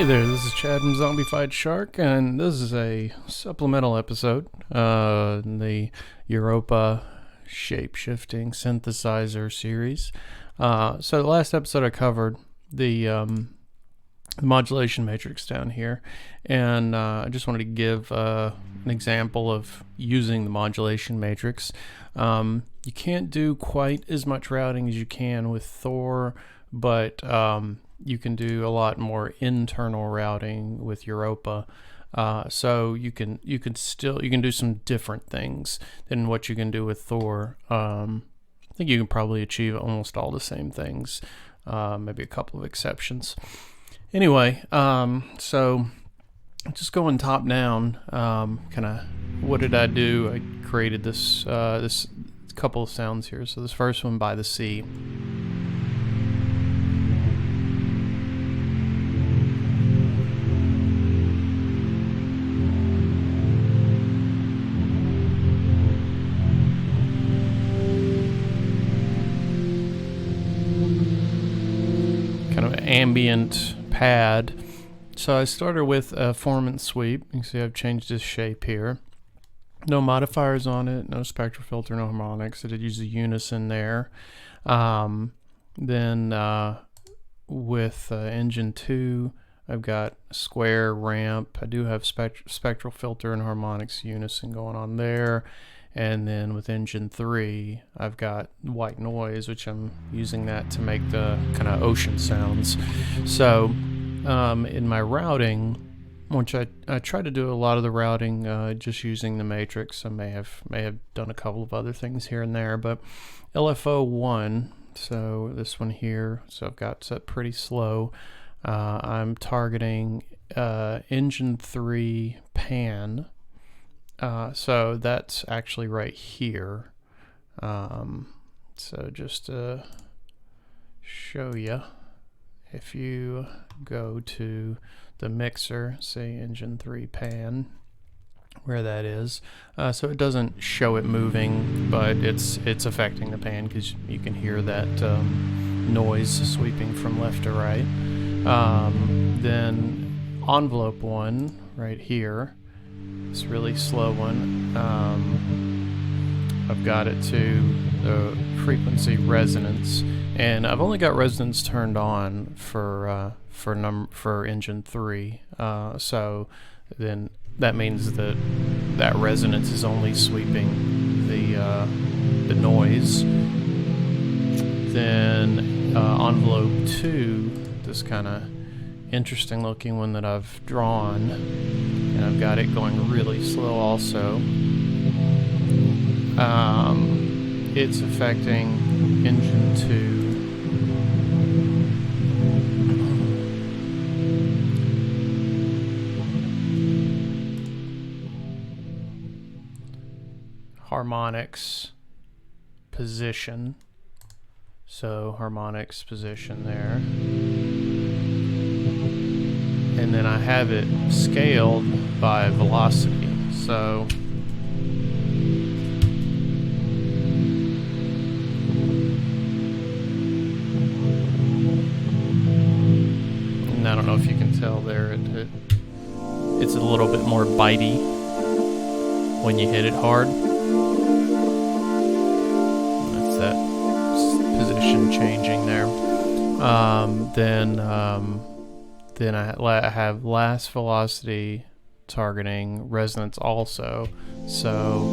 Hey there, this is Chad from Zombified Shark, and this is a supplemental episode in the Europa Shapeshifting Synthesizer series. So the last episode I covered the Modulation Matrix down here, and I just wanted to give an example of using the Modulation Matrix. You can't do quite as much routing as you can with Thor, but you can do a lot more internal routing with Europa. So you can do some different things than what you can do with Thor. I think you can probably achieve almost all the same things, maybe a couple of exceptions. Anyway, so just going top down, kind of what did I do? I created this couple of sounds here. So this first one, by the sea. Kind of ambient pad. So I started with a form and sweep. You can see I've changed this shape here. No modifiers on it, no spectral filter, no harmonics. I did use a unison there. Then with engine 2, I've got square ramp. I do have spectral filter and harmonics unison going on there. And then with engine 3, I've got white noise, which I'm using that to make the kind of ocean sounds. So in my routing, which I try to do a lot of the routing just using the matrix. I may have done a couple of other things here and there, but LFO 1, so this one here, so I've got set pretty slow. I'm targeting engine 3 pan. So that's actually right here. So just to show you, if you go to the mixer, say engine 3 pan, where that is, so it doesn't show it moving, but it's affecting the pan because you can hear that noise sweeping from left to right. Then envelope 1 right here. This really slow one. I've got it to the frequency resonance, and I've only got resonance turned on for engine 3. So then that means that resonance is only sweeping the noise. Then envelope 2, this kind of interesting looking one that I've drawn, and I've got it going really slow also. It's affecting engine 2. Harmonics position. So harmonics position there. And then I have it scaled by velocity. So and I don't know if you can tell there, it's a little bit more bitey when you hit it hard. That's that position changing there. Then I have last velocity targeting resonance also, so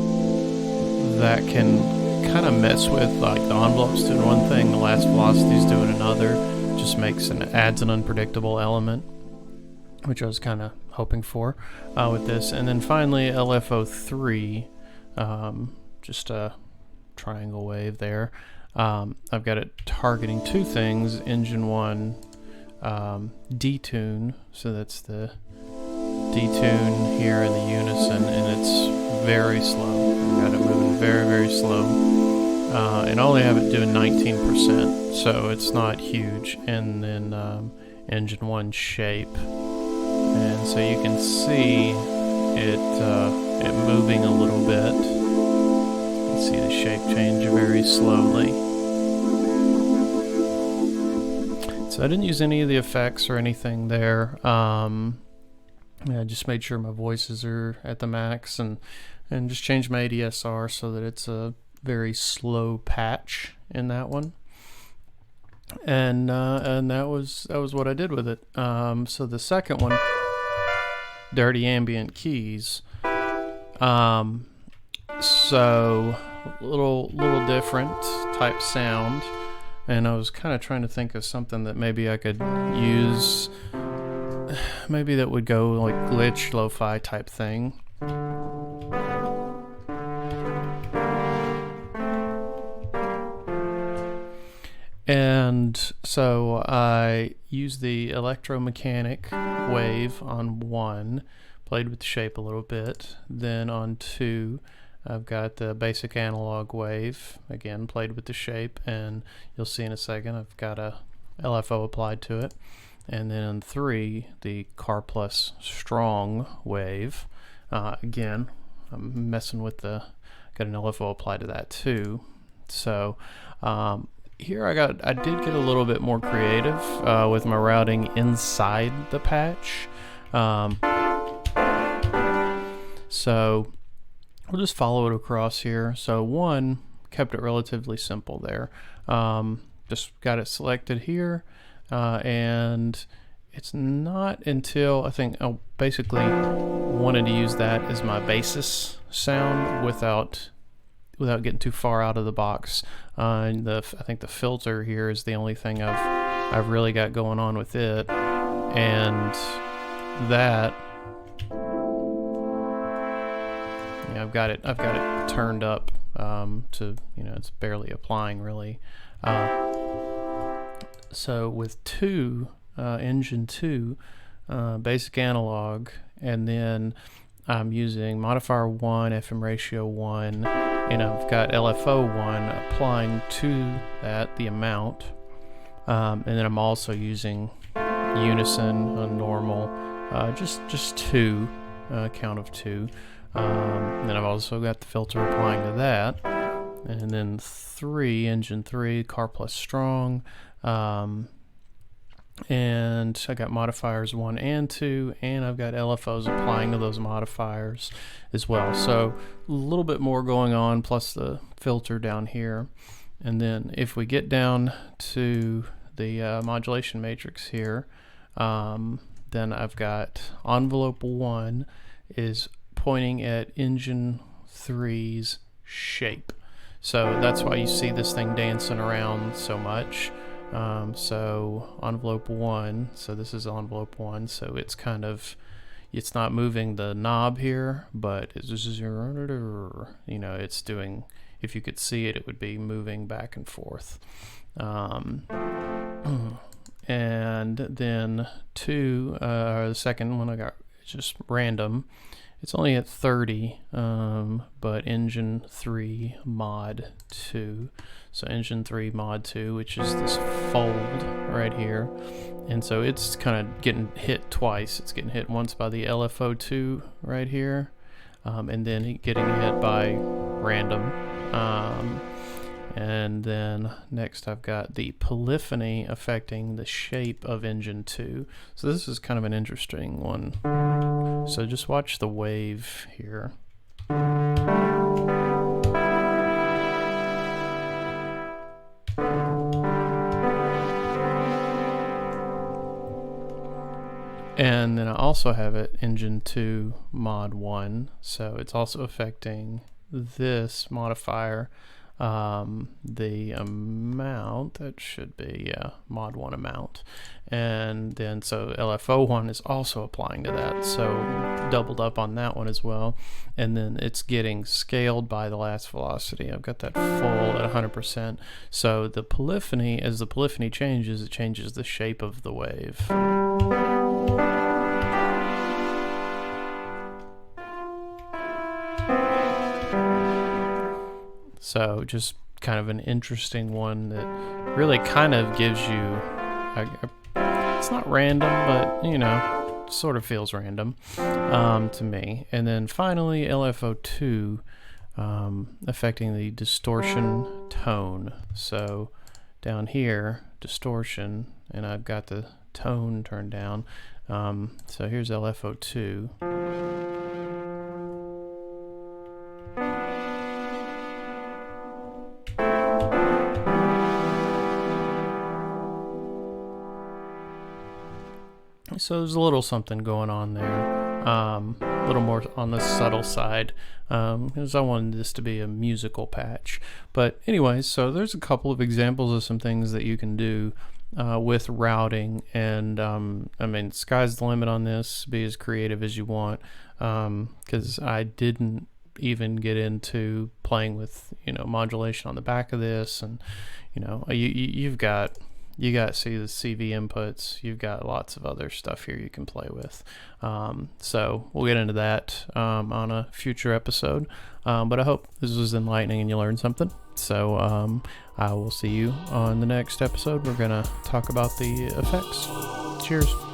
that can kind of mess with, like, the envelope's doing one thing, the last velocity's doing another. Just adds an unpredictable element, which I was kind of hoping for with this. And then finally LFO 3, just a triangle wave there. I've got it targeting two things: engine 1 detune, so that's the detune here in the unison, and it's very slow. I've got it moving very, very slow, and I only have it doing 19%, so it's not huge. And then engine 1 shape, and so you can see it moving a little bit. You can see the shape change very slowly. It's So I didn't use any of the effects or anything there. I just made sure my voices are at the max, and just changed my ADSR so that it's a very slow patch in that one. And that was what I did with it. So the second one, Dirty Ambient Keys. So little different type sound, and I was kind of trying to think of something that maybe I could use, maybe that would go like glitch lo-fi type thing. And so I used the electromechanic wave on 1, played with the shape a little bit. Then on 2, I've got the basic analog wave, again played with the shape, and you'll see in a second I've got a LFO applied to it. And then on 3, the Car Plus strong wave. Again, I'm messing with got an LFO applied to that too. So here I did get a little bit more creative with my routing inside the patch. So we'll just follow it across here. So 1, kept it relatively simple there. Just got it selected here, and it's not until I think I basically wanted to use that as my basis sound without getting too far out of the box. And I think the filter here is the only thing I've really got going on with it, and that, yeah, I've got it turned up to, it's barely applying really. So with 2, engine 2, basic analog, and then I'm using modifier 1, FM ratio 1, and I've got LFO 1 applying to that, the amount, and then I'm also using unison on normal, just 2, count of 2. Then I've also got the filter applying to that, and then 3, engine 3, Car Plus strong, and I got modifiers 1 and 2, and I've got LFOs applying to those modifiers as well. So a little bit more going on, plus the filter down here. And then if we get down to the modulation matrix here, then I've got envelope 1 is pointing at engine 3's shape. So that's why you see this thing dancing around so much. So envelope 1, so this is envelope 1, so it's it's not moving the knob here, but it's just, it's doing, if you could see it, it would be moving back and forth. And then 2, the second one I got, it's just random. It's only at 30, but engine 3 mod 2. So engine 3 mod 2, which is this fold right here. And so it's kind of getting hit twice. It's getting hit once by the LFO2 right here, and then getting hit by random. And then next I've got the polyphony affecting the shape of engine 2. So this is kind of an interesting one. So just watch the wave here. And then I also have it engine 2 mod 1. So it's also affecting this modifier. The amount, that should be mod 1 amount, and then so LFO 1 is also applying to that, so doubled up on that one as well. And then it's getting scaled by the last velocity. I've got that full at 100%. So the polyphony, as the polyphony changes, it changes the shape of the wave. So just kind of an interesting one that really kind of gives you, it's not random, but sort of feels random to me. And then finally LFO2 affecting the distortion tone. So down here, distortion, and I've got the tone turned down. So here's LFO2. So there's a little something going on there, a little more on the subtle side, because I wanted this to be a musical patch. But anyways, so there's a couple of examples of some things that you can do with routing, and I mean, sky's the limit on this. Be as creative as you want, because I didn't even get into playing with, you know, modulation on the back of this, and you know, you got to see the CV inputs. You've got lots of other stuff here you can play with. So we'll get into that on a future episode. But I hope this was enlightening and you learned something. So I will see you on the next episode. We're going to talk about the effects. Cheers.